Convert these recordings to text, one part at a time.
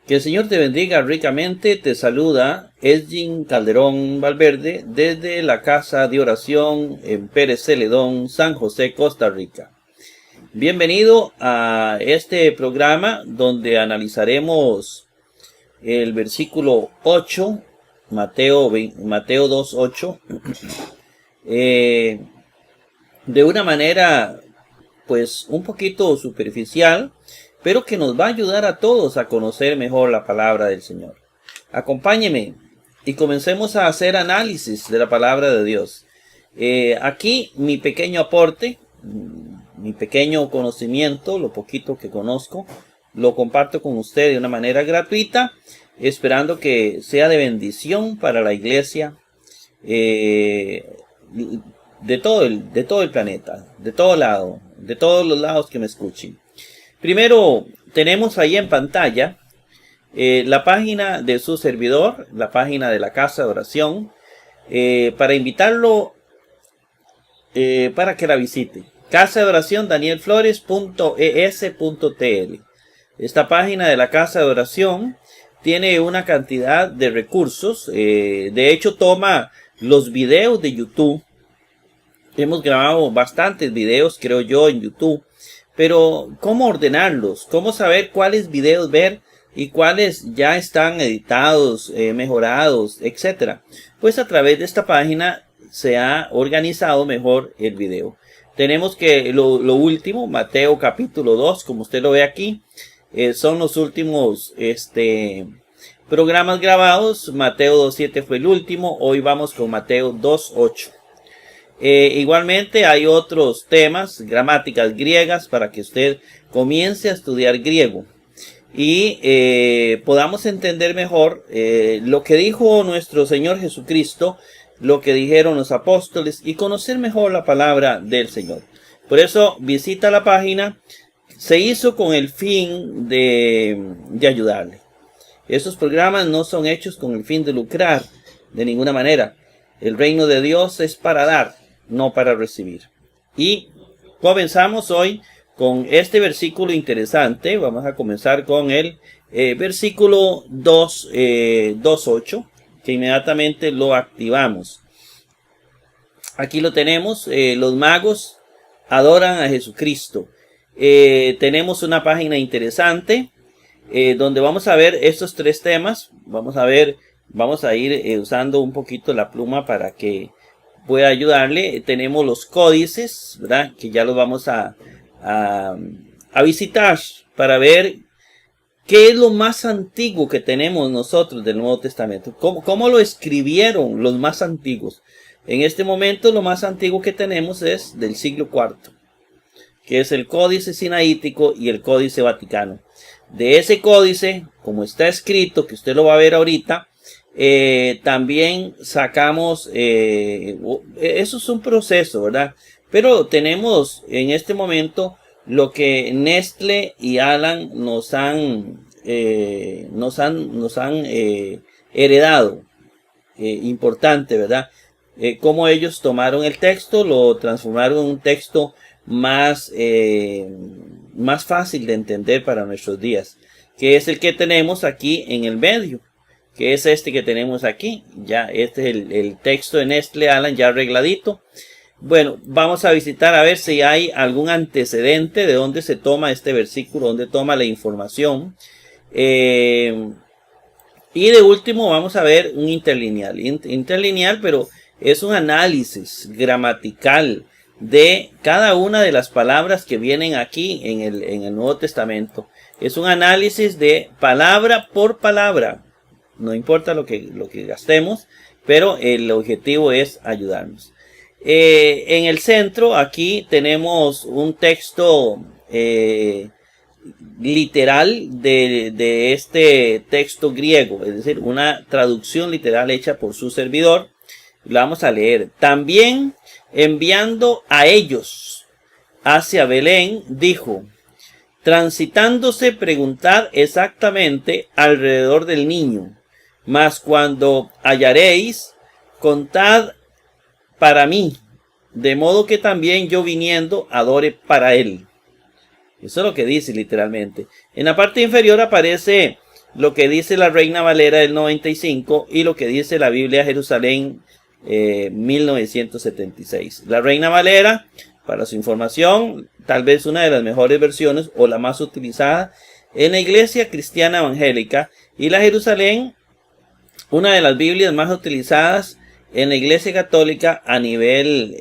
Que el Señor te bendiga ricamente. Te saluda Edwin Calderón Valverde desde la Casa de Oración en Pérez Celedón, San José, Costa Rica. Bienvenido a este programa donde analizaremos el versículo 8, Mateo 2:8, de una manera pues un poquito superficial, pero que nos va a ayudar a todos a conocer mejor la palabra del Señor. Acompáñeme y comencemos a hacer análisis de la palabra de Dios. Aquí mi pequeño aporte, mi pequeño conocimiento, lo poquito que conozco, lo comparto con usted de una manera gratuita, esperando que sea de bendición para la iglesia de todo el planeta, de todos los lados que me escuchen. Primero, tenemos ahí en pantalla la página de su servidor, la página de la Casa de Oración, para invitarlo para que la visite. Casa de Oración danielflores.es.tl. Esta página de la Casa de Oración tiene una cantidad de recursos. De hecho, toma los videos de YouTube. Hemos grabado bastantes videos, creo yo, en YouTube. Pero, ¿cómo ordenarlos? ¿Cómo saber cuáles videos ver y cuáles ya están editados, mejorados, etcétera? Pues a través de esta página se ha organizado mejor el video. Tenemos que lo último, Mateo capítulo 2, como usted lo ve aquí, son los últimos programas grabados. Mateo 2:7 fue el último, hoy vamos con Mateo 2:8. Igualmente hay otros temas, gramáticas griegas, para que usted comience a estudiar griego y podamos entender mejor lo que dijo nuestro Señor Jesucristo, lo que dijeron los apóstoles y conocer mejor la palabra del Señor. Por eso visita la página. Se hizo con el fin de ayudarle. Estos programas no son hechos con el fin de lucrar de ninguna manera. El reino de Dios es para dar, no para recibir. Y comenzamos hoy con este versículo interesante. Vamos a comenzar con el versículo 2:8, que inmediatamente lo activamos. Aquí lo tenemos. Los magos adoran a Jesucristo. Tenemos una página interesante donde vamos a ver estos tres temas. Vamos a ir usando un poquito la pluma para que pueda ayudarle. Tenemos los códices, ¿verdad? Que ya los vamos a visitar para ver qué es lo más antiguo que tenemos nosotros del Nuevo Testamento. ¿Cómo lo escribieron los más antiguos? En este momento lo más antiguo que tenemos es del siglo IV, que es el Códice Sinaítico y el Códice Vaticano. De ese códice, como está escrito, que usted lo va a ver ahorita, también sacamos, eso es un proceso, ¿verdad? Pero tenemos en este momento lo que Nestle y Alan nos han heredado, importante, ¿verdad? Cómo ellos tomaron el texto, lo transformaron en un texto más fácil de entender para nuestros días, que es el que tenemos aquí en el medio, que es este que tenemos aquí. Ya este es el texto de Nestle Alan ya arregladito. Bueno, vamos a visitar a ver si hay algún antecedente de dónde se toma este versículo, dónde toma la información. Y de último vamos a ver un interlineal, pero es un análisis gramatical de cada una de las palabras que vienen aquí en el Nuevo Testamento. Es un análisis de palabra por palabra. No importa lo que gastemos, pero el objetivo es ayudarnos. En el centro aquí tenemos un texto literal de este texto griego, es decir, una traducción literal hecha por su servidor. La vamos a leer. También enviando a ellos hacia Belén, dijo: transitándose, preguntad exactamente alrededor del niño, mas cuando hallaréis, contad para mí, de modo que también yo viniendo adore para él. Eso es lo que dice literalmente. En la parte inferior aparece lo que dice la Reina Valera del 95 y lo que dice la Biblia Jerusalén 1976. La Reina Valera, para su información, tal vez una de las mejores versiones o la más utilizada en la Iglesia Cristiana Evangélica, y la Jerusalén, una de las Biblias más utilizadas en la Iglesia Católica a nivel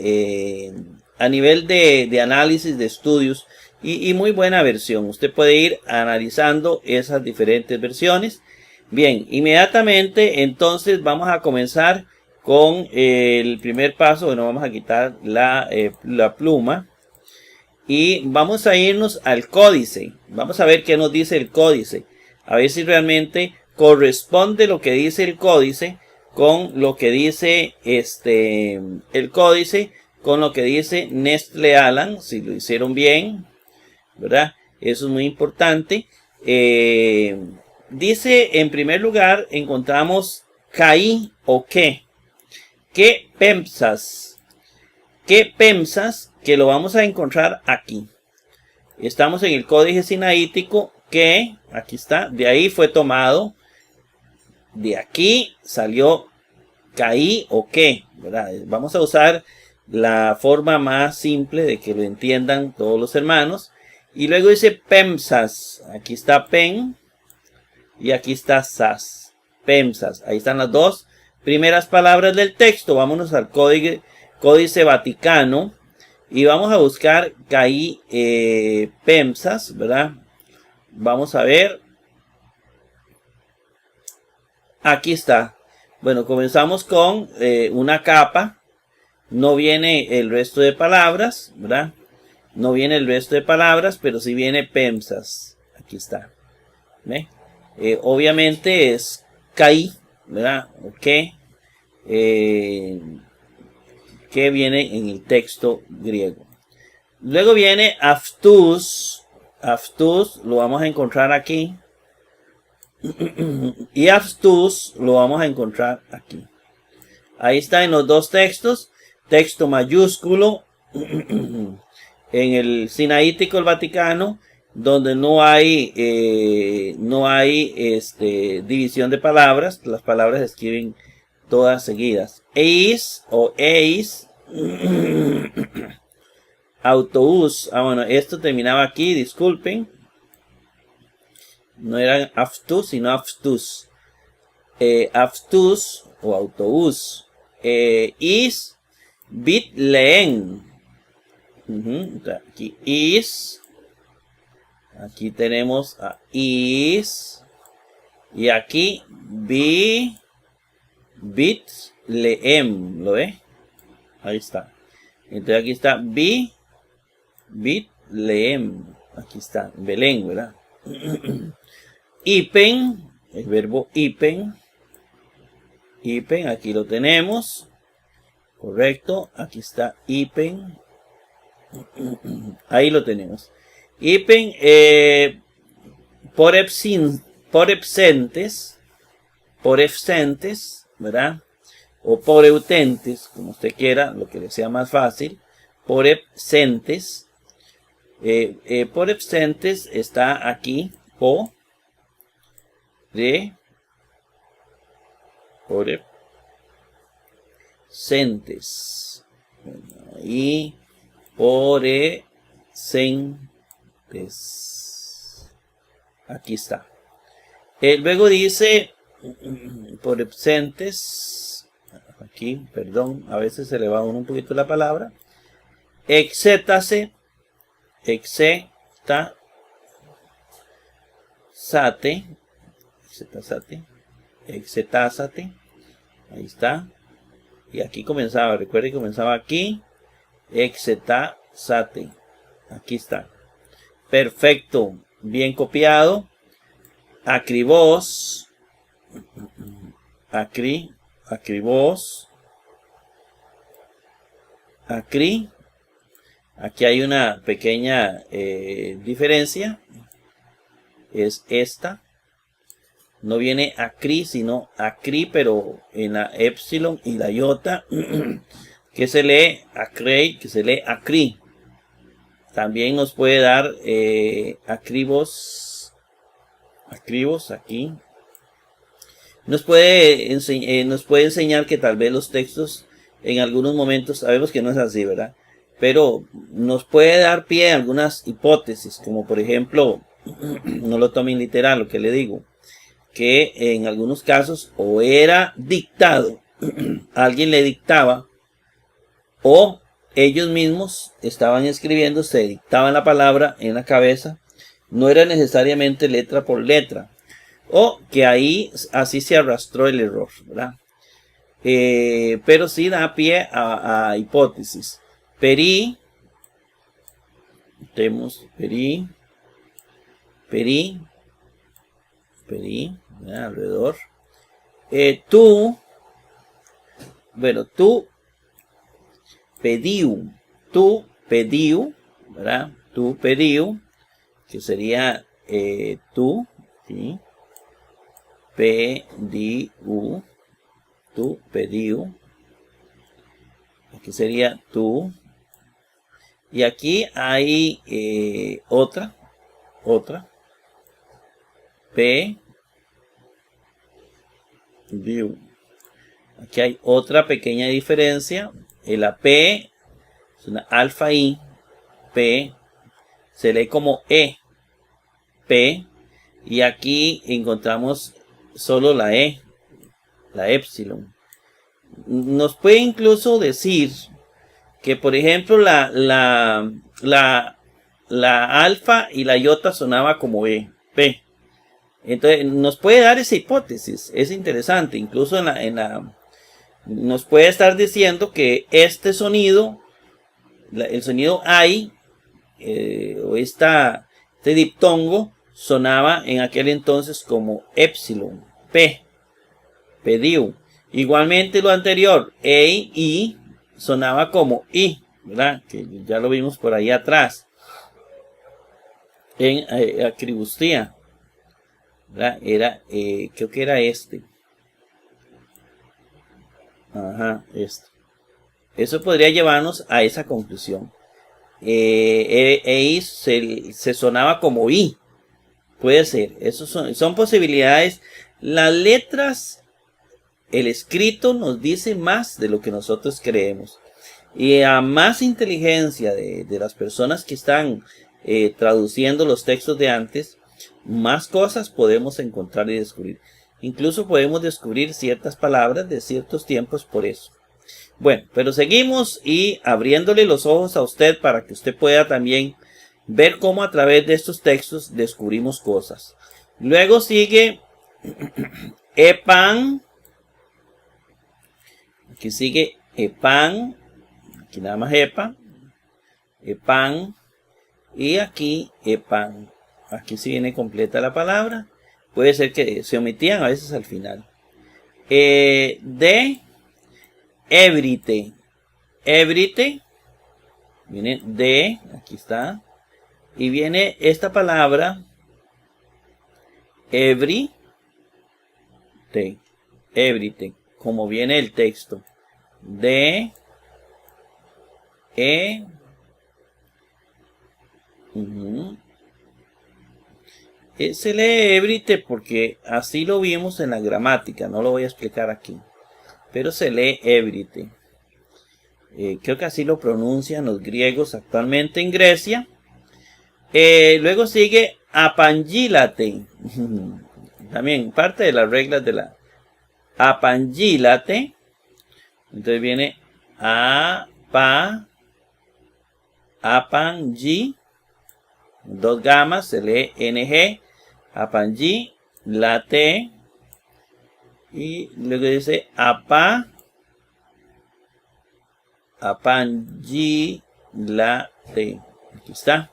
de análisis, de estudios, y muy buena versión. Usted puede ir analizando esas diferentes versiones. Bien, inmediatamente entonces vamos a comenzar con el primer paso. Bueno, vamos a quitar la pluma y vamos a irnos al códice. Vamos a ver qué nos dice el códice, a ver si realmente corresponde lo que dice el códice con lo que dice el códice con lo que dice Nestle Aland, si lo hicieron bien, ¿verdad? Eso es muy importante. Dice, en primer lugar, encontramos caí o qué. ¿Qué pensas? ¿Qué pensas? Que lo vamos a encontrar aquí. Estamos en el códice sinaítico que, aquí está, de ahí fue tomado. De aquí salió caí o qué, ¿verdad? Vamos a usar la forma más simple de que lo entiendan todos los hermanos. Y luego dice PEMSAS. Aquí está PEN y aquí está SAS. PEMSAS. Ahí están las dos primeras palabras del texto. Vámonos al Códice Vaticano y vamos a buscar caí PEMSAS, ¿verdad? Vamos a ver. Aquí está. Bueno, comenzamos con una capa. No viene el resto de palabras, ¿verdad? No viene el resto de palabras, pero sí viene PEMSAS. Aquí está. ¿Ve? Obviamente es caí, ¿verdad? Ok. Que viene en el texto griego. Luego viene aftus. Aftus lo vamos a encontrar aquí. Y aftus lo vamos a encontrar aquí. Ahí está en los dos textos. Texto mayúsculo en el Sinaítico, el Vaticano, donde no hay división de palabras. Las palabras se escriben todas seguidas. Eis o eis. Autobús. Bueno, esto terminaba aquí, disculpen. No eran aftus, sino aftus. Aftus o autobús. Is bit leen. Aquí is. Aquí tenemos a is. Y aquí bit leem. ¿Lo ve? Ahí está. Entonces aquí está bit leem. Aquí está. Belén, ¿verdad? Ipen. El verbo ipen. Ipen. Aquí lo tenemos. Correcto. Aquí está ipen. Ahí lo tenemos. Ipen. Por absentes, ¿verdad? O por eutentes, como usted quiera, lo que le sea más fácil. Por absentes. Por absentes está aquí. Por absentes. Y por absentes. Aquí está. Luego dice por absentes. Aquí, perdón, a veces se le va un poquito la palabra. Exétase. Exetásate. Ahí está. Y aquí comenzaba, recuerde que comenzaba aquí. Exetásate. Aquí está. Perfecto. Bien copiado. Acribos. Acribos. Acri. Aquí hay una pequeña diferencia. Es esta. No viene acri, sino acri, pero en la epsilon y la iota, que se lee acrei, que se lee acri. También nos puede dar acribos aquí, nos puede enseñar que tal vez los textos en algunos momentos, sabemos que no es así, ¿verdad? Pero nos puede dar pie a algunas hipótesis, como por ejemplo, no lo tomen literal lo que le digo, que en algunos casos o era dictado, alguien le dictaba, o ellos mismos estaban escribiendo, se dictaban la palabra en la cabeza, no era necesariamente letra por letra, o que ahí así se arrastró el error, ¿verdad? Pero sí da pie a hipótesis. Tenemos alrededor. Tú pediu, ¿verdad? Tú pediu, que sería tú, ¿sí? Pediu, tú pediu, aquí sería tú, y aquí hay otra, pediu. Aquí hay otra pequeña diferencia. La P es una alfa I. P se lee como E. P. Y aquí encontramos solo la E. La epsilon. Nos puede incluso decir que, por ejemplo, la alfa y la iota sonaba como E. P. Entonces, nos puede dar esa hipótesis. Es interesante. Incluso nos puede estar diciendo que este sonido, el sonido I, o este diptongo, sonaba en aquel entonces como epsilon, P, pediu. Igualmente lo anterior, E, I, sonaba como I, ¿verdad? Que ya lo vimos por ahí atrás, en acribustía, ¿verdad? Era, creo que era este. Ajá, esto. Eso podría llevarnos a esa conclusión. EI se sonaba como I. Puede ser. Eso son posibilidades. Las letras, el escrito nos dice más de lo que nosotros creemos. Y a más inteligencia de las personas que están traduciendo los textos de antes, más cosas podemos encontrar y descubrir. Incluso podemos descubrir ciertas palabras de ciertos tiempos por eso. Bueno, pero seguimos y abriéndole los ojos a usted para que usted pueda también ver cómo a través de estos textos descubrimos cosas. Luego sigue Epan. Aquí sigue Epan. Aquí nada más Epa. Epan. Y aquí Epan. Aquí sí viene completa la palabra. Puede ser que se omitían a veces al final. De Ebrite. Ebrite. Viene de. Aquí está. Y viene esta palabra. Ebrite. Ebrite. Como viene el texto. De. Se lee Ebrite porque así lo vimos en la gramática. No lo voy a explicar aquí. Pero se lee Ebrite. Creo que así lo pronuncian los griegos actualmente en Grecia. Luego sigue Apangílate. También parte de las reglas de la Apangílate. Entonces viene Apangi. Dos gamas, se lee NG. Apangílate. Y luego dice Apangílate. Aquí está.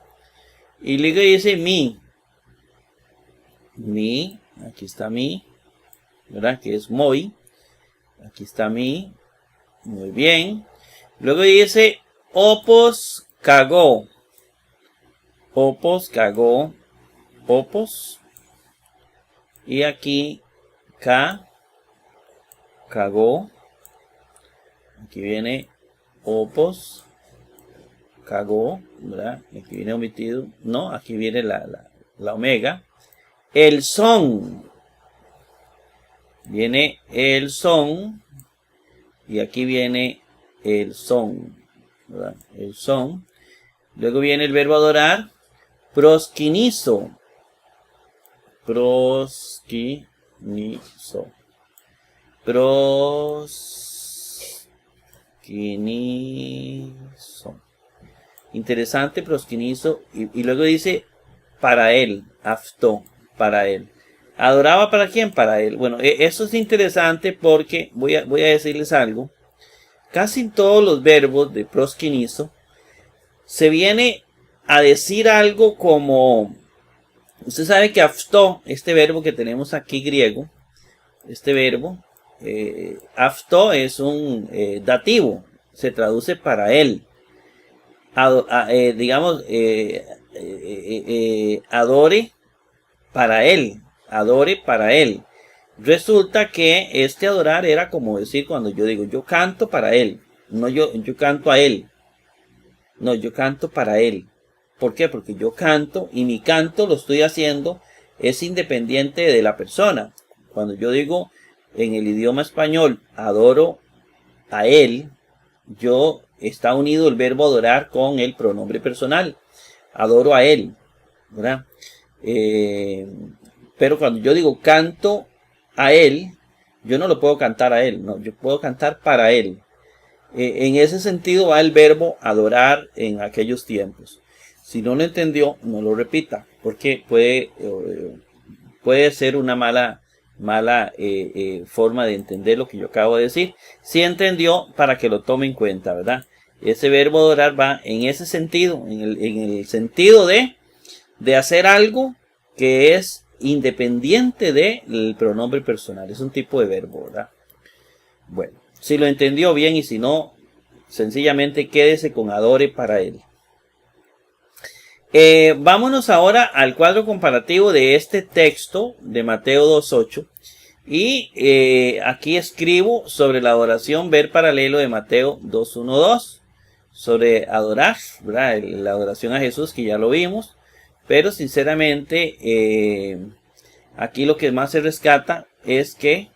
Y luego dice mi. Aquí está mi. ¿Verdad? Que es muy. Aquí está mi. Muy bien. Luego dice opos cagó. Opos cagó. Opos. Y aquí cagó. Aquí viene opos. Cagó, ¿verdad? Aquí viene omitido. No, aquí viene la omega. El son. Viene el son. Y aquí viene el son. ¿Verdad? El son. Luego viene el verbo adorar. Proskinizo. Proskinizo. Proskinizo. Interesante, proskinizo. Y luego dice para él. Aftó. Para él. ¿Adoraba para quién? Para él. Bueno, eso es interesante porque voy a decirles algo. Casi todos los verbos de proskinizo se viene a decir algo como, usted sabe que aftó, este verbo que tenemos aquí griego, este verbo, aftó es un dativo, se traduce para él. Digamos, adore para él. Adore para él. Resulta que este adorar era como decir cuando yo digo yo canto para él. No yo canto a él. No, yo canto para él. ¿Por qué? Porque yo canto y mi canto lo estoy haciendo es independiente de la persona. Cuando yo digo en el idioma español adoro a él, está unido el verbo adorar con el pronombre personal. Adoro a él, ¿verdad? Pero cuando yo digo canto a él, yo no lo puedo cantar a él, no, yo puedo cantar para él. En ese sentido va el verbo adorar en aquellos tiempos. Si no lo entendió, no lo repita, porque puede ser una mala forma de entender lo que yo acabo de decir. Si entendió, para que lo tome en cuenta, ¿verdad? Ese verbo adorar va en ese sentido, en el sentido de hacer algo que es independiente del pronombre personal. Es un tipo de verbo, ¿verdad? Bueno, si lo entendió bien y si no, sencillamente quédese con adore para él. Vámonos ahora al cuadro comparativo de este texto de Mateo 2.8. Y aquí escribo sobre la adoración, ver paralelo de Mateo 2.1.2. Sobre adorar, ¿verdad? La adoración a Jesús, que ya lo vimos. Pero sinceramente, aquí lo que más se rescata es que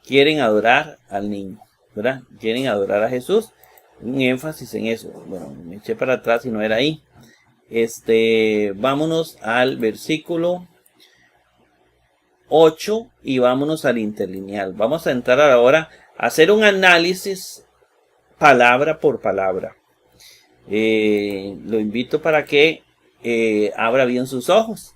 quieren adorar al niño, ¿verdad? Quieren adorar a Jesús. Un énfasis en eso. Bueno, me eché para atrás y no era ahí. Vámonos al versículo 8 y vámonos al interlineal. Vamos a entrar ahora a hacer un análisis palabra por palabra. Lo invito para que abra bien sus ojos.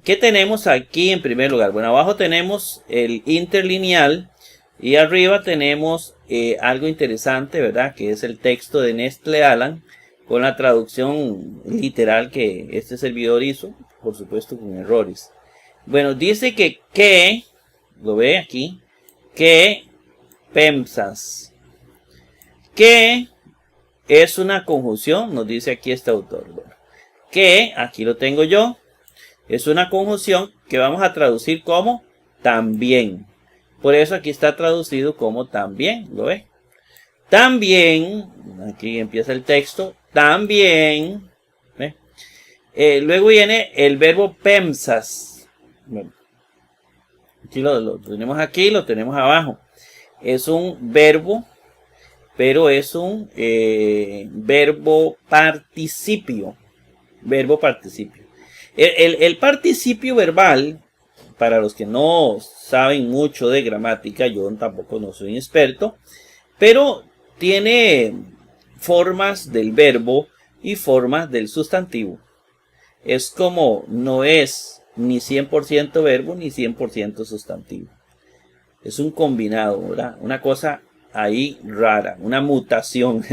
¿Qué tenemos aquí en primer lugar? Bueno, abajo tenemos el interlineal y arriba tenemos algo interesante, ¿verdad? Que es el texto de Nestle Aland con la traducción literal que este servidor hizo, por supuesto con errores. Bueno, dice que lo ve aquí, que pensas, que es una conjunción, nos dice aquí este autor. Bueno, que, aquí lo tengo yo, es una conjunción que vamos a traducir como también. Por eso aquí está traducido como también, ¿lo ve? También, aquí empieza el texto, también. ¿Ve? Luego viene el verbo pensas. Bueno, aquí lo tenemos aquí, lo tenemos abajo. Es un verbo, pero es un verbo participio. Verbo participio. El participio verbal, para los que no saben mucho de gramática, yo tampoco no soy un experto, pero tiene formas del verbo y formas del sustantivo. Es como no es ni 100% verbo ni 100% sustantivo. Es un combinado, ¿verdad? Una cosa ahí rara, una mutación,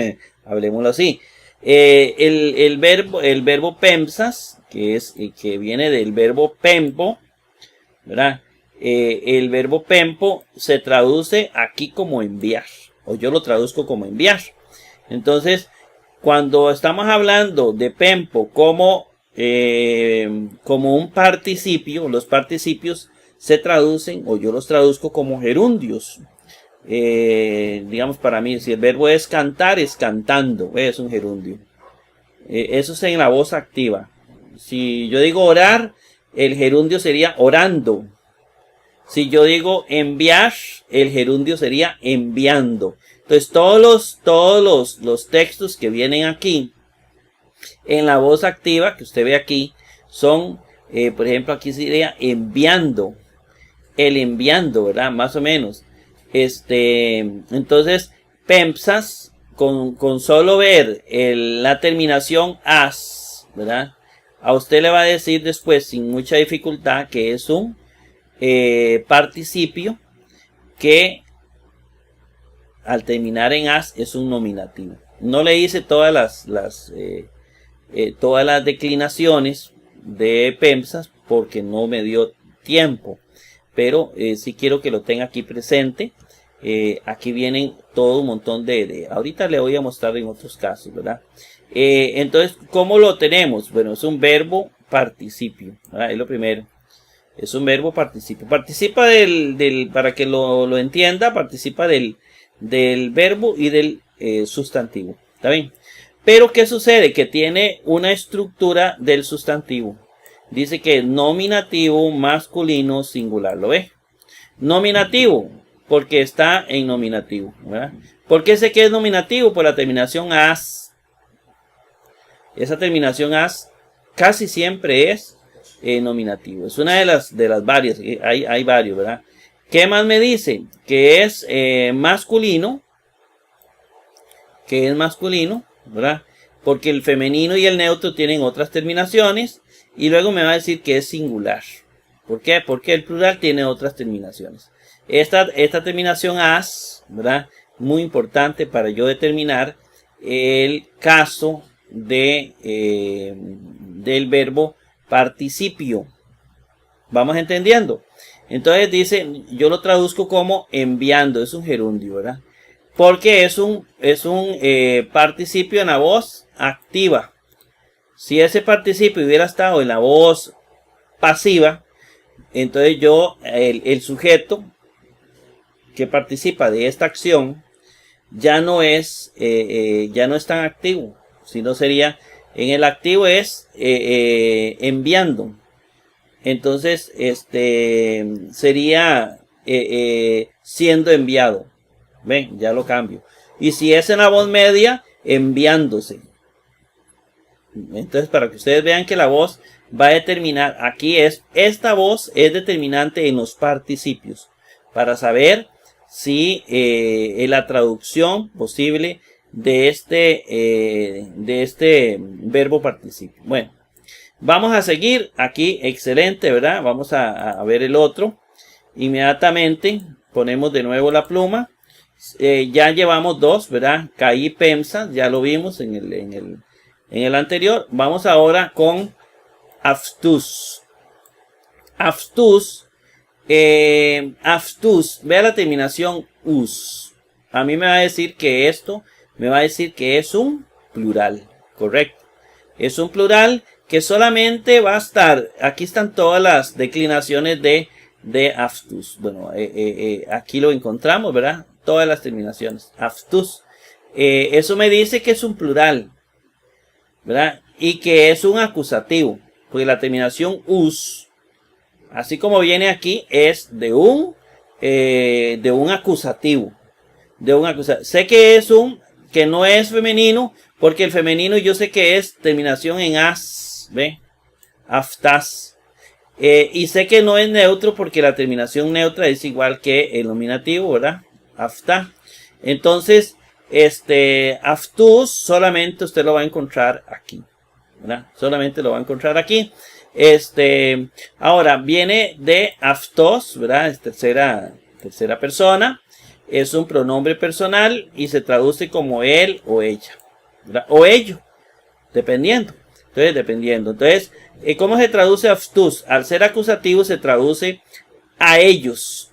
hablemoslo así. El verbo pensas, que viene del verbo pempo, ¿verdad? El verbo pempo se traduce aquí como enviar, o yo lo traduzco como enviar. Entonces, cuando estamos hablando de pempo como un participio, los participios se traducen, o yo los traduzco como gerundios. Digamos, para mí, si el verbo es cantar, es cantando, es un gerundio. Eso es en la voz activa. Si yo digo orar, el gerundio sería orando. Si yo digo enviar, el gerundio sería enviando. Entonces todos los textos que vienen aquí en la voz activa que usted ve aquí son, por ejemplo, aquí sería enviando, el enviando, ¿verdad? Más o menos. Entonces, PEMSAS, con solo ver la terminación as, ¿verdad? A usted le va a decir después, sin mucha dificultad, que es un participio que al terminar en as es un nominativo. No le hice todas las declinaciones de PEMSAS porque no me dio tiempo, pero sí quiero que lo tenga aquí presente. Aquí vienen todo un montón ahorita le voy a mostrar en otros casos, ¿verdad? Entonces, ¿cómo lo tenemos? Bueno, es un verbo participio, ¿verdad? Es lo primero. Es un verbo participio. Participa para que lo entienda, participa del verbo y del sustantivo. ¿Está bien? Pero ¿qué sucede? Que tiene una estructura del sustantivo. Dice que es nominativo masculino singular. ¿Lo ve? Nominativo, porque está en nominativo, ¿verdad? ¿Por qué sé que es nominativo? Por la terminación as. Esa terminación as casi siempre es nominativo. Es una de las varias. Hay varios, ¿verdad? ¿Qué más me dice? Que es masculino. Que es masculino, ¿verdad? Porque el femenino y el neutro tienen otras terminaciones. Y luego me va a decir que es singular. ¿Por qué? Porque el plural tiene otras terminaciones. Esta terminación as, ¿verdad? Muy importante para yo determinar el caso del verbo participio. ¿Vamos entendiendo? Entonces dice, yo lo traduzco como enviando, es un gerundio, ¿verdad? Porque es un participio en la voz activa. Si ese participio hubiera estado en la voz pasiva, entonces el sujeto que participa de esta acción ya no es tan activo, sino sería, en el activo es enviando. Entonces, sería siendo enviado. Ven, ya lo cambio. Y si es en la voz media, enviándose. Entonces, para que ustedes vean que la voz va a determinar, esta voz es determinante en los participios. Para saber si la traducción posible de este verbo participio. Bueno, vamos a seguir aquí, excelente, ¿verdad? Vamos a ver el otro. Inmediatamente ponemos de nuevo la pluma. Ya llevamos dos, ¿verdad? Caí PEMSAS, ya lo vimos en el anterior. Vamos ahora con aftus. Aftus. Aftus, vea la terminación us. A mí me va a decir que esto me va a decir que es un plural, correcto. Es un plural que solamente va a estar, aquí están todas las declinaciones de aftus. Bueno, aquí lo encontramos, ¿verdad? Todas las terminaciones, aftus. Eso me dice que es un plural, ¿verdad? Y que es un acusativo, porque la terminación us, así como viene aquí, es de un acusativo. Sé que que no es femenino, porque el femenino yo sé que es terminación en as, ¿ve? Aftas. Y sé que no es neutro, porque la terminación neutra es igual que el nominativo, ¿verdad? Afta. Entonces, aftus solamente usted lo va a encontrar aquí, ¿verdad? Solamente lo va a encontrar aquí. Ahora viene de aftos, ¿verdad? Es tercera persona. Es un pronombre personal y se traduce como él o ella, ¿verdad? O ello, dependiendo. Entonces, ¿cómo se traduce aftus? Al ser acusativo se traduce a ellos.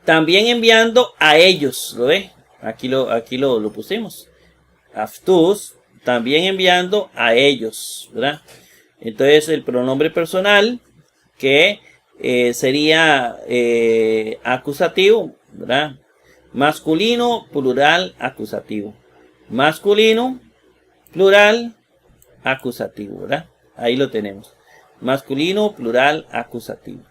También enviando a ellos, ¿lo ve? Aquí lo pusimos. Aftus, también enviando a ellos, ¿verdad? Entonces el pronombre personal que sería acusativo, ¿verdad? Masculino, plural, acusativo. Masculino, plural, acusativo, ¿verdad? Ahí lo tenemos. Masculino, plural, acusativo.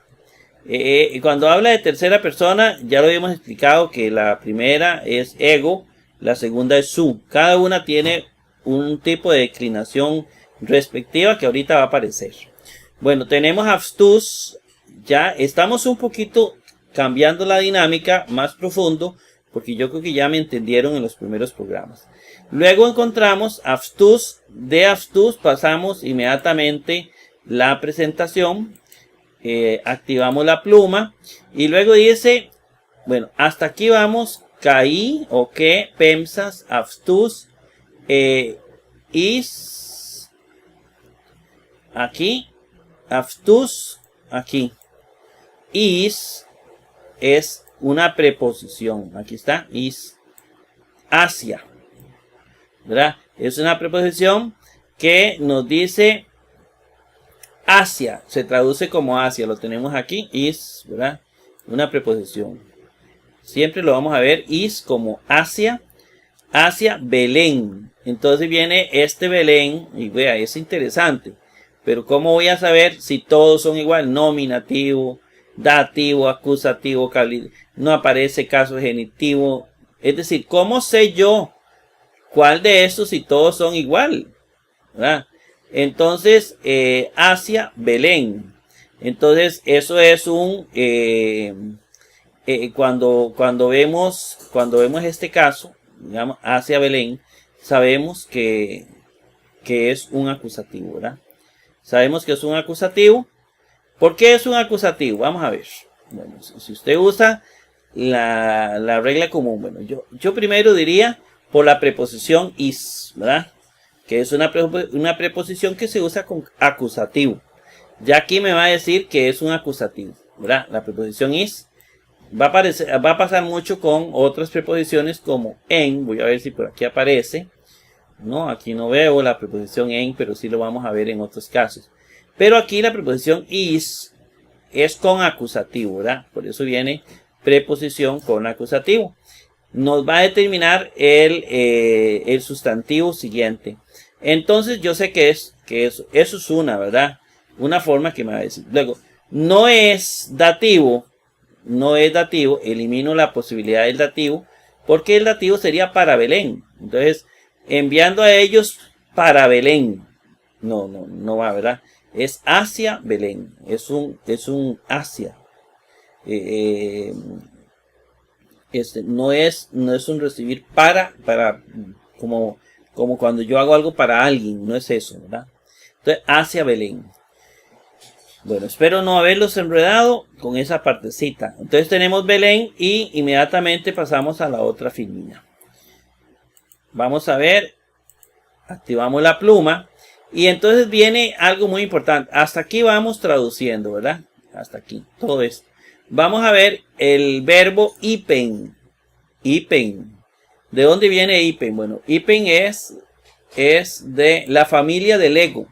Cuando habla de tercera persona, ya lo habíamos explicado que la primera es ego, la segunda es su. Cada una tiene un tipo de declinación respectiva que ahorita va a aparecer. Bueno, tenemos Afstus. Ya estamos un poquito cambiando la dinámica más profundo, porque yo creo que ya me entendieron en los primeros programas. Luego encontramos Afstus. De Afstus pasamos inmediatamente la presentación. Activamos la pluma y luego dice, bueno, hasta aquí vamos, caí o que pensas Afstus is aquí, Afstus aquí, is es una preposición, aquí está, is hacia, ¿verdad? Es una preposición que nos dice hacia, se traduce como hacia, lo tenemos aquí, is, ¿verdad? Una preposición. Siempre lo vamos a ver, is como hacia, hacia Belén. Entonces viene este Belén, y vea, es interesante. Pero ¿cómo voy a saber si todos son igual? Nominativo, dativo, acusativo, no aparece caso genitivo. Es decir, ¿cómo sé yo cuál de estos si todos son igual? ¿Verdad? Entonces, hacia Belén. Entonces, eso es un... cuando vemos este caso, digamos, hacia Belén, sabemos que es un acusativo, ¿verdad? Sabemos que es un acusativo. ¿Por qué es un acusativo? Vamos a ver. Bueno, si usted usa la regla común, bueno, yo primero diría por la preposición is, ¿verdad? Que es una preposición que se usa con acusativo. Ya aquí me va a decir que es un acusativo, ¿verdad? La preposición is va a pasar mucho con otras preposiciones como en. Voy a ver si por aquí aparece. No, aquí no veo la preposición en, pero sí lo vamos a ver en otros casos. Pero aquí la preposición is es con acusativo, ¿verdad? Por eso viene preposición con acusativo. Nos va a determinar el sustantivo siguiente. Entonces yo sé que eso es una, ¿verdad? Una forma que me va a decir. Luego, no es dativo, elimino la posibilidad del dativo, porque el dativo sería para Belén. Entonces, enviando a ellos para Belén. No va, ¿verdad? Es hacia Belén, es un hacia. No es un recibir para como cuando yo hago algo para alguien, no es eso, ¿verdad? Entonces, hacia Belén. Bueno, espero no haberlos enredado con esa partecita. Entonces tenemos Belén y inmediatamente pasamos a la otra filmina. Vamos a ver, activamos la pluma y entonces viene algo muy importante. Hasta aquí vamos traduciendo, ¿verdad? Hasta aquí, todo esto. Vamos a ver el verbo ipen. Ipen. ¿De dónde viene ipen? Bueno, ipen es de la familia del ego.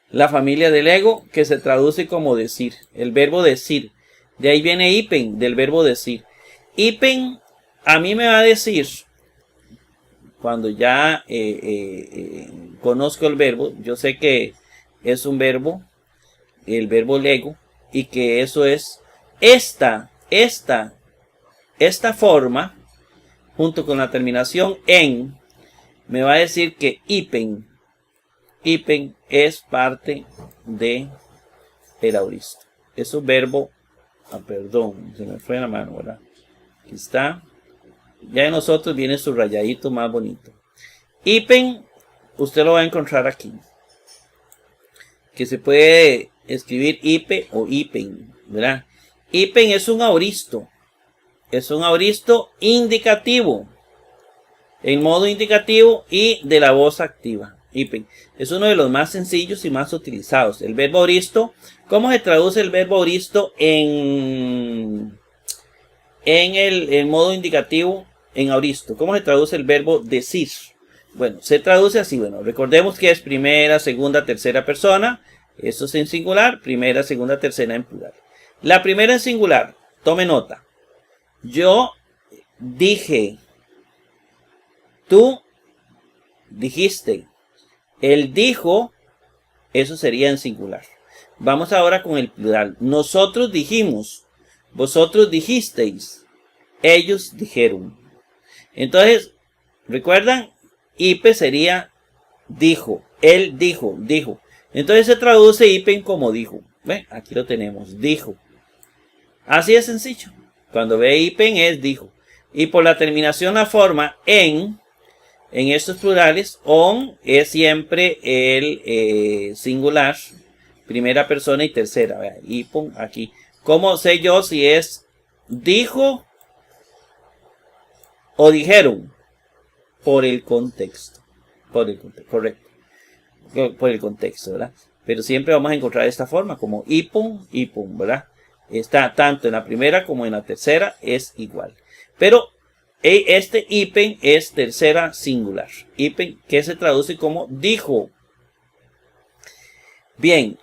La familia del ego que se traduce como decir. El verbo decir. De ahí viene ipen, del verbo decir. Ipen a mí me va a decir, cuando ya conozco el verbo, yo sé que es un verbo, el verbo lego, y que eso es esta forma, junto con la terminación en, me va a decir que ipen es parte de el auristo. Es un verbo, perdón, se me fue la mano, ¿verdad? Aquí está. Ya de nosotros viene su rayadito más bonito. Ipen, usted lo va a encontrar aquí. Que se puede escribir ipe o ipen, ¿verdad? Ipen es un auristo. Es un auristo indicativo. En modo indicativo y de la voz activa. Ipen. Es uno de los más sencillos y más utilizados. El verbo auristo. ¿Cómo se traduce el verbo auristo en el modo indicativo en auristo? ¿Cómo se traduce el verbo decir? Bueno, se traduce así. Bueno, recordemos que es primera, segunda, tercera persona. Esto es en singular. Primera, segunda, tercera en plural. La primera en singular. Tome nota. Yo dije. Tú dijiste. Él dijo. Eso sería en singular. Vamos ahora con el plural. Nosotros dijimos, vosotros dijisteis, ellos dijeron. Entonces, ¿recuerdan? Ipe sería dijo, él dijo, dijo. Entonces se traduce ipen como dijo. ¿Ve? Aquí lo tenemos, dijo. Así de sencillo. Cuando ve ipen es dijo. Y por la terminación la forma en estos plurales, on es siempre el singular, primera persona y tercera. Vea, ipon aquí. ¿Cómo sé yo si es dijo o dijeron? Por el contexto. Por el contexto, correcto. Por el contexto, ¿verdad? Pero siempre vamos a encontrar esta forma como ipon, ipon, ¿verdad? Está tanto en la primera como en la tercera, es igual. Pero este ipen es tercera singular. Ipen que se traduce como dijo. Bien,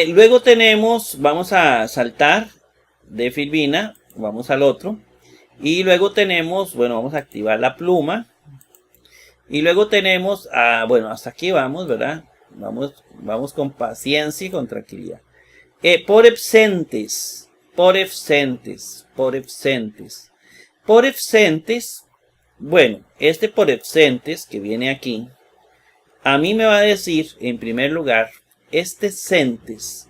luego tenemos, vamos a saltar de Filbina, vamos al otro. Y luego tenemos, bueno, vamos a activar la pluma. Y luego tenemos, bueno, hasta aquí vamos, ¿verdad? Vamos con paciencia y con tranquilidad. Por absentes, por absentes, por absentes. Por absentes, bueno, este por absentes que viene aquí, a mí me va a decir, en primer lugar, este centes,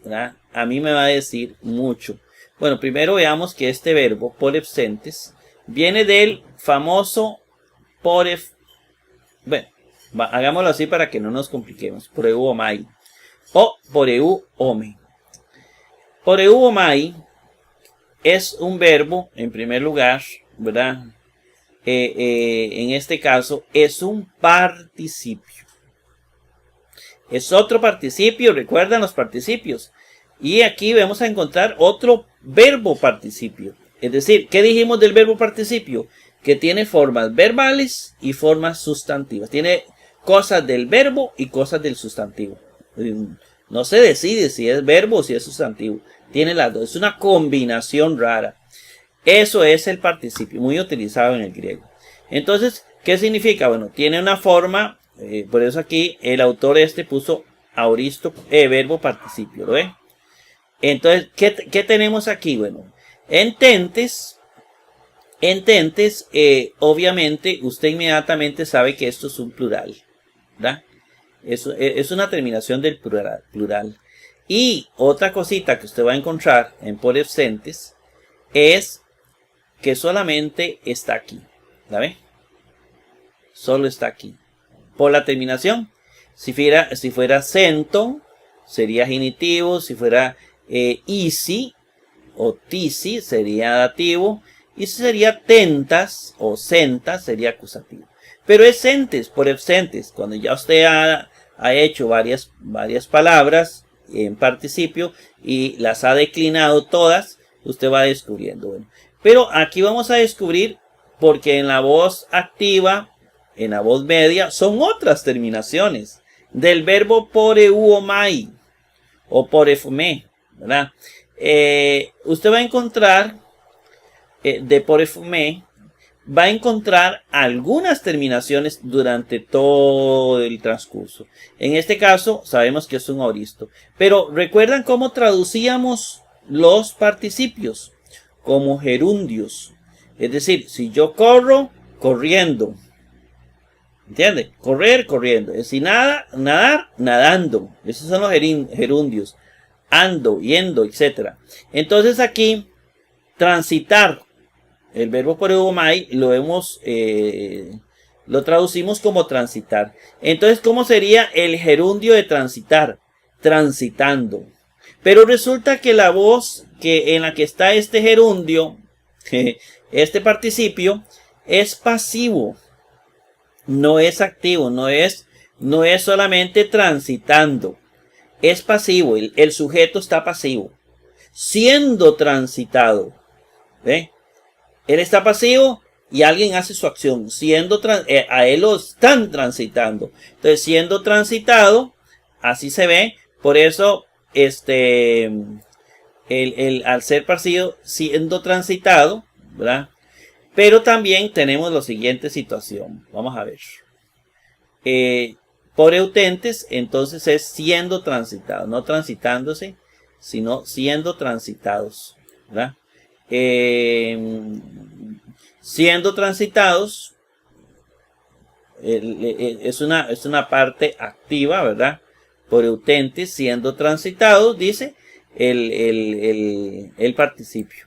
¿verdad? A mí me va a decir mucho. Bueno, primero veamos que este verbo, por absentes, viene del famoso bueno, hagámoslo así para que no nos compliquemos. Poreu omai o poreu ome. Poreu omai es un verbo, en primer lugar, ¿verdad? En este caso, es un participio. Es otro participio, recuerdan los participios. Y aquí vamos a encontrar otro verbo participio. Es decir, ¿qué dijimos del verbo participio? Que tiene formas verbales y formas sustantivas. Tiene cosas del verbo y cosas del sustantivo. No se decide si es verbo o si es sustantivo. Tiene las dos. Es una combinación rara. Eso es el participio, muy utilizado en el griego. Entonces, ¿qué significa? Bueno, tiene una forma, por eso aquí el autor puso aoristo, verbo participio, ¿lo ven? Entonces, ¿qué tenemos aquí? Bueno, ententes, obviamente, usted inmediatamente sabe que esto es un plural, ¿verdad? Es una terminación del plural. Y otra cosita que usted va a encontrar en por absentes es que solamente está aquí, ¿la ve? Solo está aquí. Por la terminación, si fuera cento, sería genitivo. Si fuera isi o tisi, sería dativo. Y si sería tentas o centas, sería acusativo. Pero es entes, por absentes. Cuando ya usted ha hecho varias palabras en participio y las ha declinado todas, usted va descubriendo. Bueno, pero aquí vamos a descubrir porque en la voz activa, en la voz media, son otras terminaciones del verbo poreuomai o porefme, ¿verdad? Usted va a encontrar de porefme, va a encontrar algunas terminaciones durante todo el transcurso. En este caso, sabemos que es un aoristo. Pero ¿recuerdan cómo traducíamos los participios? Como gerundios. Es decir, si yo corro, corriendo. ¿Entiende? Correr, corriendo. Si nadar, nadando. Esos son los gerundios. Ando, yendo, etc. Entonces aquí, transitar. El verbo poreuomai lo traducimos como transitar. Entonces, ¿cómo sería el gerundio de transitar? Transitando. Pero resulta que la voz en la que está este gerundio, este participio, es pasivo. No es activo, no es solamente transitando. Es pasivo, el sujeto está pasivo. Siendo transitado. ¿Ve? Él está pasivo y alguien hace su acción. A él lo están transitando. Entonces, siendo transitado, así se ve. Por eso, al ser pasivo, siendo transitado, ¿verdad? Pero también tenemos la siguiente situación. Vamos a ver. Por eutentes, entonces es siendo transitados, no transitándose, sino siendo transitados, ¿verdad? Siendo transitados es una parte activa, ¿verdad? Por eutentes, siendo transitados, dice el participio.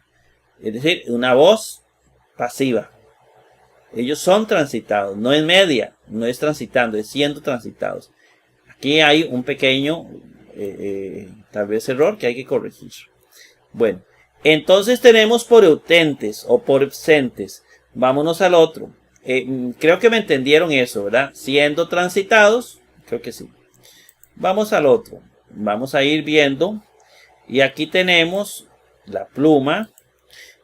Es decir, una voz pasiva. Ellos son transitados, no es media, no es transitando, es siendo transitados. Aquí hay un pequeño, tal vez error que hay que corregir. Bueno, entonces tenemos por eutentes o por absentes. Vámonos al otro. Creo que me entendieron eso, ¿verdad? Siendo transitados, creo que sí. Vamos al otro. Vamos a ir viendo. Y aquí tenemos la pluma.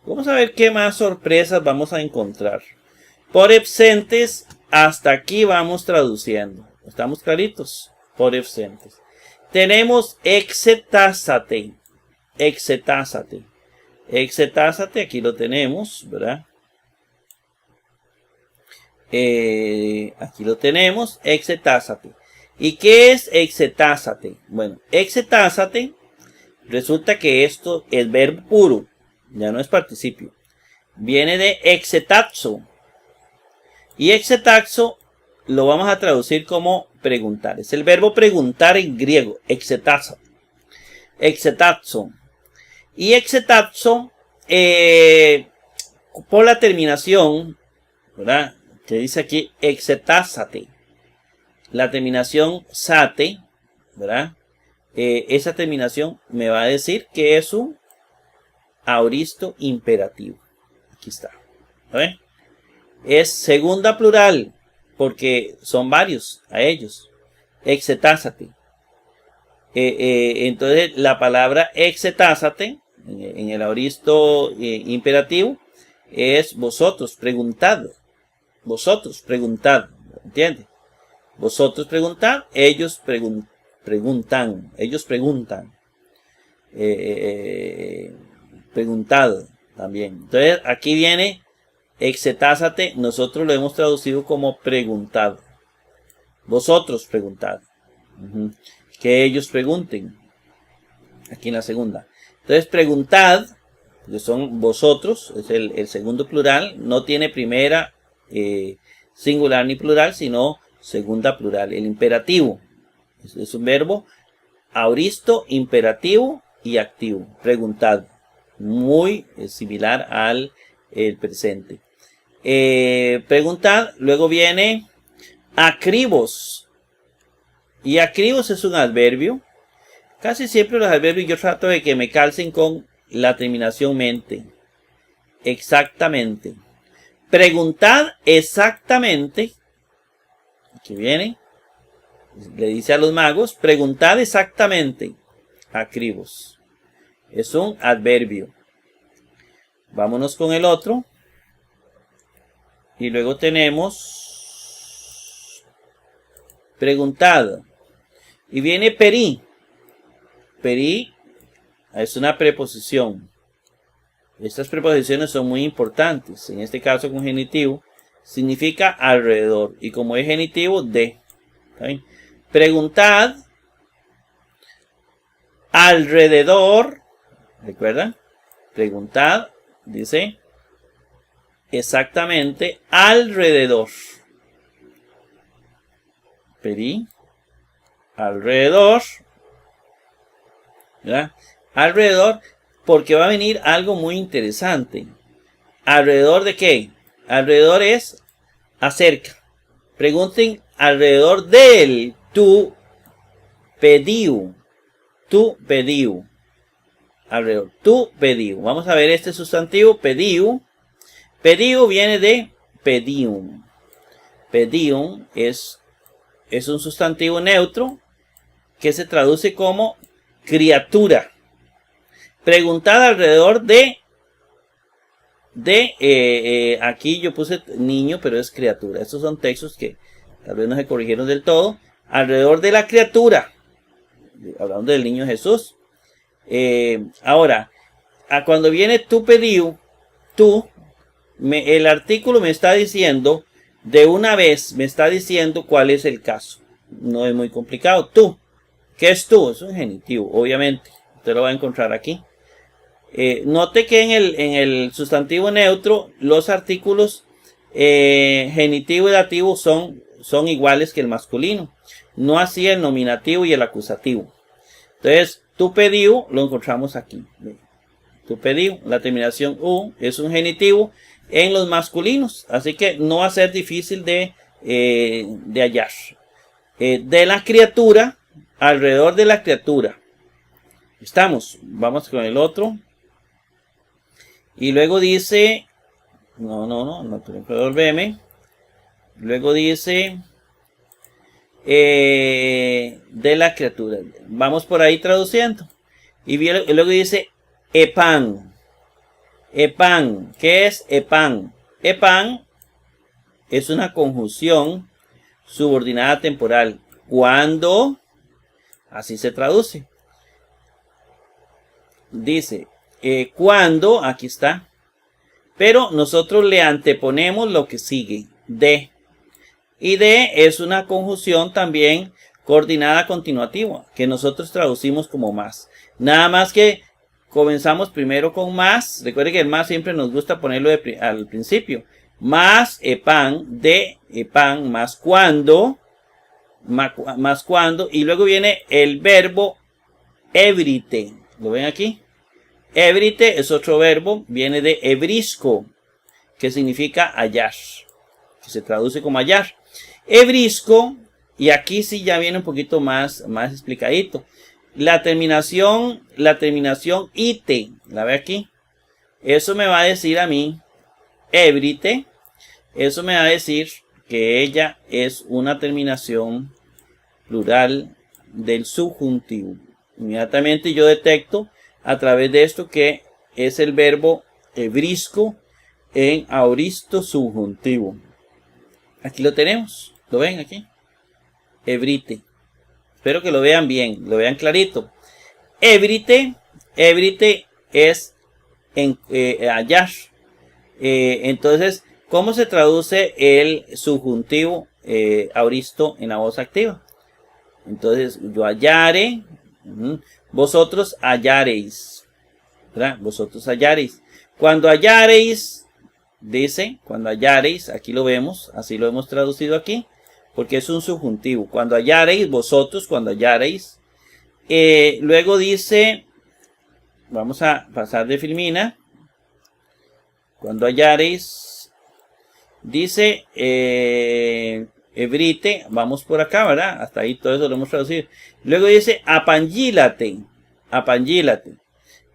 Vamos a ver qué más sorpresas vamos a encontrar. Por absentes, hasta aquí vamos traduciendo. ¿Estamos claritos? Por absentes. Tenemos exetásate. Exetásate. Exetásate, aquí lo tenemos, ¿verdad? Aquí lo tenemos, exetásate. ¿Y qué es exetásate? Bueno, exetásate, resulta que esto es verbo puro, ya no es participio. Viene de exetazo. Y exetazo lo vamos a traducir como preguntar. Es el verbo preguntar en griego, exetazo. Exetazo. Y exetazo, por la terminación, ¿verdad? Que dice aquí exetásate. La terminación sate, ¿verdad? Esa terminación me va a decir que es un aoristo imperativo. Aquí está. ¿Ven? Es segunda plural, porque son varios a ellos. Exetásate. Entonces, la palabra exetásate, en el aoristo imperativo, es vosotros, preguntad. Vosotros, preguntad. ¿Entiendes? Vosotros preguntad, ellos preguntan. Ellos preguntan. Preguntad también. Entonces, aquí viene exetásate, nosotros lo hemos traducido como preguntad. Vosotros preguntad. Que ellos pregunten. Aquí en la segunda. Entonces, preguntad, que son vosotros, es el segundo plural, no tiene primera singular ni plural, sino segunda plural. El imperativo es un verbo aoristo, imperativo y activo. Preguntad. Muy similar al presente. Preguntad, luego viene acribos. Y acribos es un adverbio. Casi siempre los adverbios yo trato de que me calcen con la terminación mente. Exactamente. Preguntad exactamente. Aquí viene. Le dice a los magos, preguntad exactamente. Acribos. Es un adverbio. Vámonos con el otro. Y luego tenemos preguntad. Y viene peri. Peri es una preposición. Estas preposiciones son muy importantes. En este caso con genitivo significa alrededor. Y como es genitivo, de. ¿Okay? Preguntad alrededor. ¿Recuerdan? Preguntad, dice, exactamente alrededor. Peri. Alrededor. ¿Verdad? Alrededor, porque va a venir algo muy interesante. ¿Alrededor de qué? Alrededor es acerca. Pregunten alrededor del tu pediu. Tu pediu. Alrededor. Tu pediu. Vamos a ver este sustantivo pediu. Pediu viene de pedium. Pedium es un sustantivo neutro que se traduce como criatura. Preguntad alrededor de aquí yo puse niño, pero es criatura. Estos son textos que tal vez no se corrigieron del todo. Alrededor de la criatura. Hablando del niño Jesús. Ahora, cuando viene tu pediu, tú, el artículo me está diciendo, de una vez me está diciendo cuál es el caso. no es muy complicado. Tú, ¿qué es tú? Es un genitivo, obviamente. Usted lo va a encontrar aquí. Note que en el sustantivo neutro los artículos genitivo y dativo son iguales que el masculino. No así el nominativo y el acusativo. Entonces, tu pediu lo encontramos aquí. Tu pediu, la terminación u es un genitivo en los masculinos. Así que no va a ser difícil de hallar. De la criatura, alrededor de la criatura. Estamos, vamos con el otro. Y luego dice, no, volveme. Luego dice, de la criatura. Vamos por ahí traduciendo. Y luego dice, epan. Epan, ¿qué es epan? Epan es una conjunción subordinada temporal. Cuando, así se traduce. Dice, cuando, aquí está, pero nosotros le anteponemos lo que sigue, de. Y de es una conjunción también coordinada continuativa, que nosotros traducimos como más. Nada más que comenzamos primero con más. Recuerde que el más siempre nos gusta ponerlo al principio. Más epan, de epan, más cuando, y luego viene el verbo ebrite. ¿Lo ven aquí? Ebrite es otro verbo, viene de ebrisco, que significa hallar, que se traduce como hallar. Ebrisco, y aquí sí ya viene un poquito más explicadito. La terminación ite, la ve aquí. Eso me va a decir a mí, ebrite, eso me va a decir que ella es una terminación plural del subjuntivo. Inmediatamente yo detecto a través de esto que es el verbo ebrisco en aoristo subjuntivo. Aquí lo tenemos. ¿Lo ven aquí? Ebrite. Espero que lo vean bien, lo vean clarito. Ebrite es hallar. Entonces, ¿cómo se traduce el subjuntivo aoristo en la voz activa? Entonces, yo hallare. Vosotros hallareis, ¿verdad? Vosotros hallareis. Cuando hallareis, dice, cuando hallareis, aquí lo vemos, así lo hemos traducido aquí, porque es un subjuntivo. Cuando hallareis, vosotros, cuando hallareis. Luego dice, vamos a pasar de Filmina. Cuando hallareis, dice, ebrite, vamos por acá, ¿verdad? Hasta ahí todo eso lo hemos traducido. Luego dice apangílate, apangílate.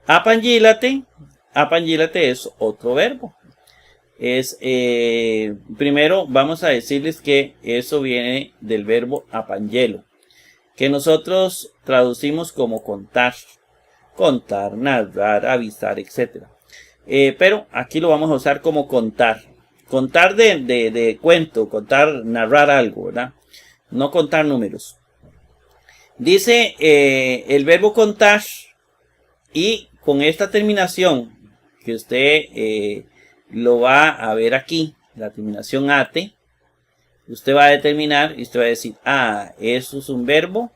Apangílate es otro verbo. Es, primero vamos a decirles que eso viene del verbo apangelo, que nosotros traducimos como contar, narrar, avisar, etc. Pero aquí lo vamos a usar como contar. Contar de cuento, narrar algo, ¿verdad? No contar números. Dice el verbo contar, y con esta terminación que usted lo va a ver aquí, la terminación ate, usted va a determinar y usted va a decir, eso es un verbo,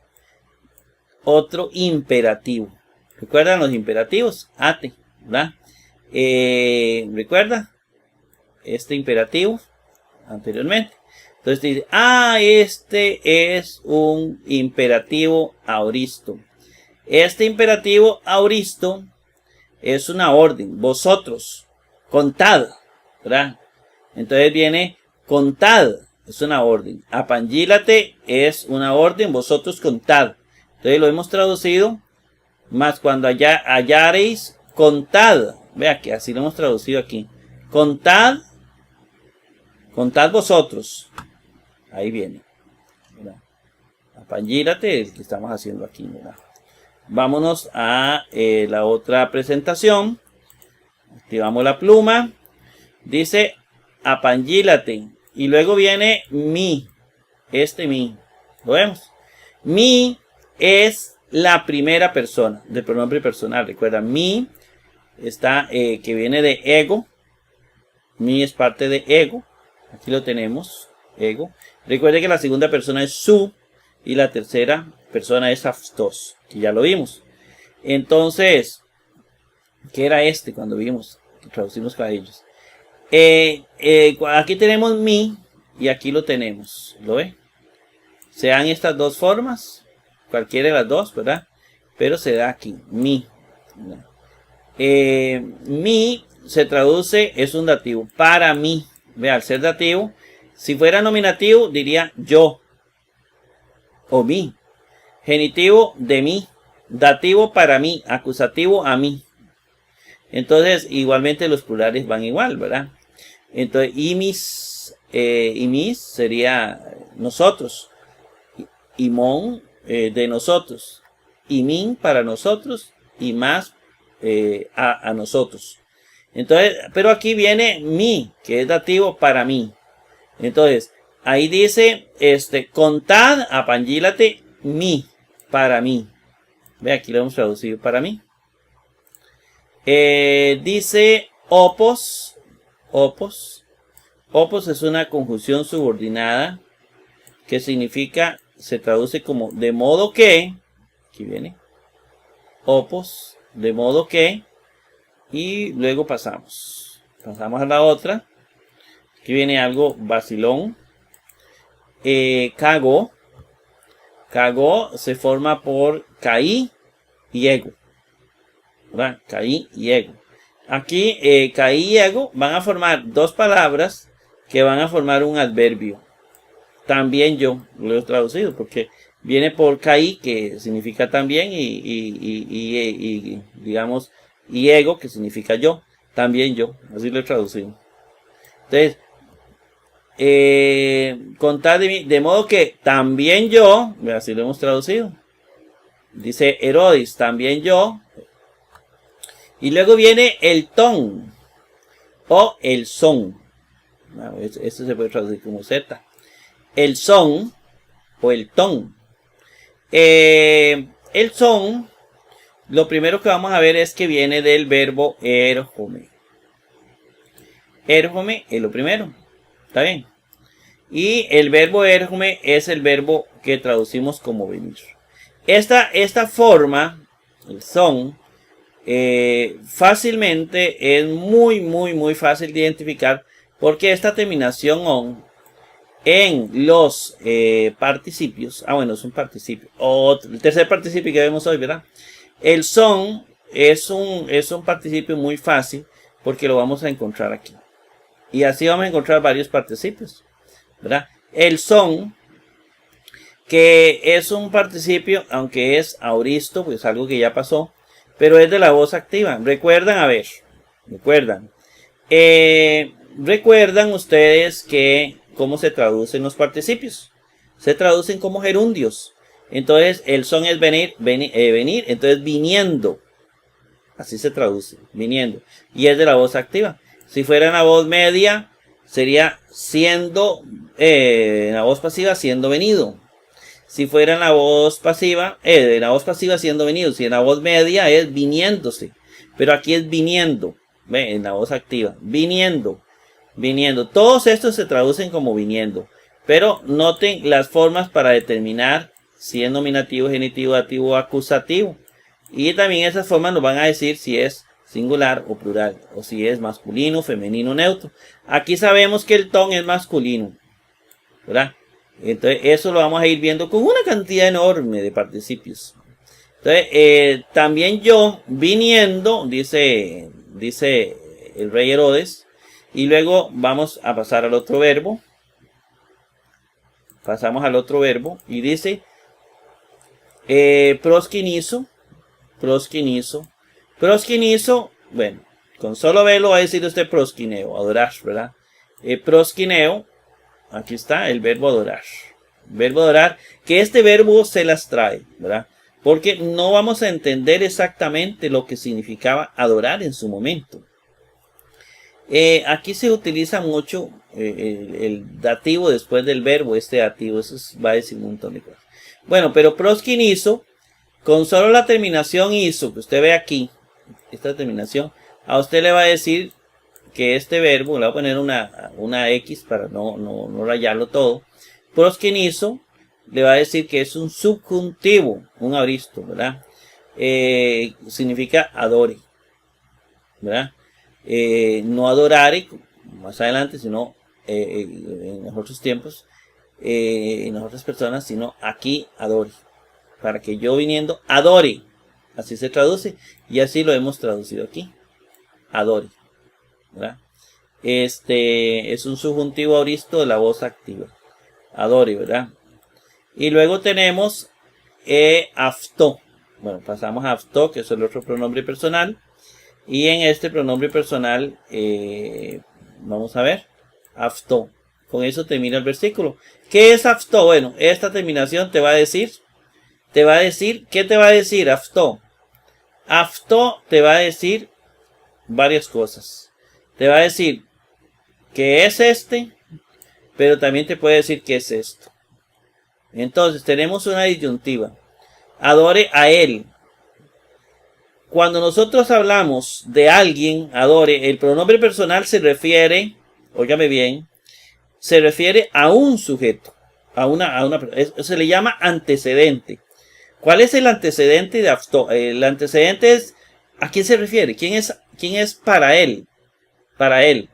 otro imperativo. ¿Recuerdan los imperativos? Ate, ¿verdad? ¿Recuerda? Este imperativo anteriormente. Entonces dice, este es un imperativo aoristo. Este imperativo aoristo es una orden. Vosotros, contad, ¿verdad? Entonces viene contad, es una orden. Apangílate es una orden, vosotros contad. Entonces lo hemos traducido, más cuando hallareis, contad. Vea que así lo hemos traducido aquí. Contad vosotros. Ahí viene. Apangílate, el que estamos haciendo aquí, ¿verdad? Vámonos a la otra presentación. Activamos la pluma. Dice apangílate. Y luego viene mi. Mi. ¿Lo vemos? Mi es la primera persona del pronombre personal. Recuerda, mi está que viene de ego. Mi es parte de ego. Aquí lo tenemos. Ego. Recuerde que la segunda persona es su. y la tercera persona es aftos, que ya lo vimos. Entonces, ¿qué era este cuando vimos? Traducimos para ellos. Aquí tenemos mi y aquí lo tenemos. ¿Lo ve? Se dan estas dos formas. Cualquiera de las dos, ¿verdad? Pero se da aquí. Mi. Mi se traduce, es un dativo. Para mí. Ve, al ser dativo. Si fuera nominativo, diría yo. O mí. Genitivo de mí. Dativo para mí. Acusativo a mí. Entonces, igualmente los plurales van igual, ¿verdad? Entonces, y mis sería nosotros. Imón de nosotros. Y min para nosotros. Y más a nosotros. Entonces, pero aquí viene mi, que es dativo para mí. Entonces, ahí dice, contad, apangílate, mi, para mí. Ve, aquí lo hemos traducido para mí. Dice opos. Opos es una conjunción subordinada que significa, se traduce como de modo que, aquí viene, opos, de modo que, y luego pasamos a la otra, aquí viene algo vacilón, cago se forma por caí y ego, ¿verdad? Caí y ego. Aquí caí y ego van a formar dos palabras que van a formar un adverbio. También yo lo he traducido porque viene por caí, que significa también, y digamos, y ego, que significa yo. También yo, así lo he traducido. Entonces, contad de mí, de modo que también yo, así lo hemos traducido. Dice Herodes, también yo. Y luego viene el ton o el son. Esto se puede traducir como Z. El son o el ton. El son, lo primero que vamos a ver es que viene del verbo erjome. Erjome es lo primero. ¿Está bien? Y el verbo erjome es el verbo que traducimos como venir. Esta forma, el son, fácilmente es muy fácil de identificar porque esta terminación on en los participios, bueno, es un participio, el tercer participio que vemos hoy, ¿verdad? El son es un participio muy fácil porque lo vamos a encontrar aquí. Y así vamos a encontrar varios participios, ¿verdad? El son, que es un participio, aunque es auristo, pues algo que ya pasó, pero es de la voz activa. Recuerdan, a ver, recuerdan ustedes que cómo se traducen los participios. Se traducen como gerundios. Entonces, el son es venir, entonces viniendo. Así se traduce, viniendo. Y es de la voz activa. Si fuera en la voz media, sería siendo, en la voz pasiva, siendo venido. Si fuera en la voz pasiva, siendo venido. Si en la voz media es viniéndose. Pero aquí es viniendo. ¿Ve? En la voz activa. Viniendo. Todos estos se traducen como viniendo. Pero noten las formas para determinar si es nominativo, genitivo, dativo o acusativo. Y también esas formas nos van a decir si es singular o plural. O si es masculino, femenino, neutro. Aquí sabemos que el ton es masculino, ¿verdad? Entonces eso lo vamos a ir viendo con una cantidad enorme de participios. Entonces también yo viniendo, dice el rey Herodes. Y luego vamos a pasar al otro verbo. Pasamos al otro verbo y dice proskinizo. Bueno, con solo verlo va a decir usted proskineo, adorar, ¿verdad? Proskineo. Aquí está el verbo adorar. Verbo adorar, que este verbo se las trae, ¿verdad? Porque no vamos a entender exactamente lo que significaba adorar en su momento. Aquí se utiliza mucho el dativo después del verbo, este dativo, eso va a decir un montón de cosas. Bueno, pero proskinizo, con solo la terminación iso, que usted ve aquí, esta terminación, a usted le va a decir que este verbo, le voy a poner una X para no rayarlo todo. Proskinizo le va a decir que es un subjuntivo, un aoristo, ¿verdad? Significa adore, ¿verdad? No adorare, más adelante, sino en otros tiempos, en otras personas, sino aquí adore. Para que yo viniendo adore. Así se traduce y así lo hemos traducido aquí. Adore, ¿verdad? Es un subjuntivo aoristo de la voz activa. Adore, ¿verdad? Y luego tenemos aftó. Bueno, pasamos a aftó, que es el otro pronombre personal. Y en este pronombre personal, vamos a ver, aftó. Con eso termina el versículo. ¿Qué es aftó? Bueno, esta terminación te va a decir, ¿qué te va a decir aftó? Aftó te va a decir varias cosas. Te va a decir que es pero también te puede decir que es esto. Entonces tenemos una disyuntiva. Adore a él. Cuando nosotros hablamos de alguien, adore, el pronombre personal se refiere, óigame bien, se refiere a un sujeto, se le llama antecedente. ¿Cuál es el antecedente de aftó? El antecedente es, ¿a quién se refiere? ¿Quién es para él? Para él.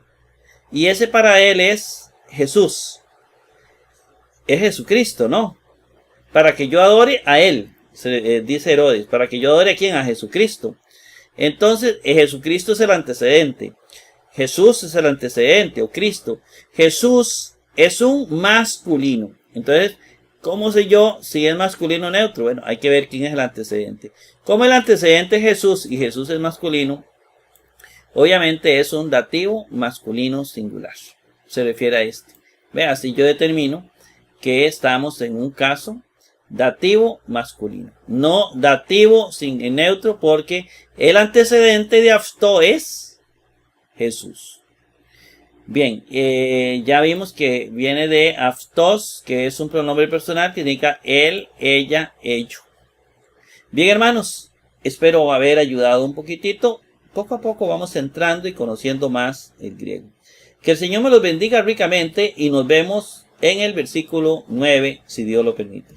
Y ese para él es Jesús. Es Jesucristo, ¿no? Para que yo adore a él, dice Herodes. Para que yo adore a quién, a Jesucristo. Entonces, Jesucristo es el antecedente. Jesús es el antecedente, o Cristo. Jesús es un masculino. Entonces, ¿cómo sé yo si es masculino o neutro? Bueno, hay que ver quién es el antecedente. Como el antecedente es Jesús y Jesús es masculino, obviamente es un dativo masculino singular. Se refiere a este. Vean, así yo determino que estamos en un caso dativo masculino. No dativo sin neutro, porque el antecedente de aftó es Jesús. Bien, ya vimos que viene de aftos, que es un pronombre personal que indica él, ella, ello. Bien, hermanos, espero haber ayudado un poquitito. Poco a poco vamos entrando y conociendo más el griego. Que el Señor me los bendiga ricamente y nos vemos en el versículo 9, si Dios lo permite.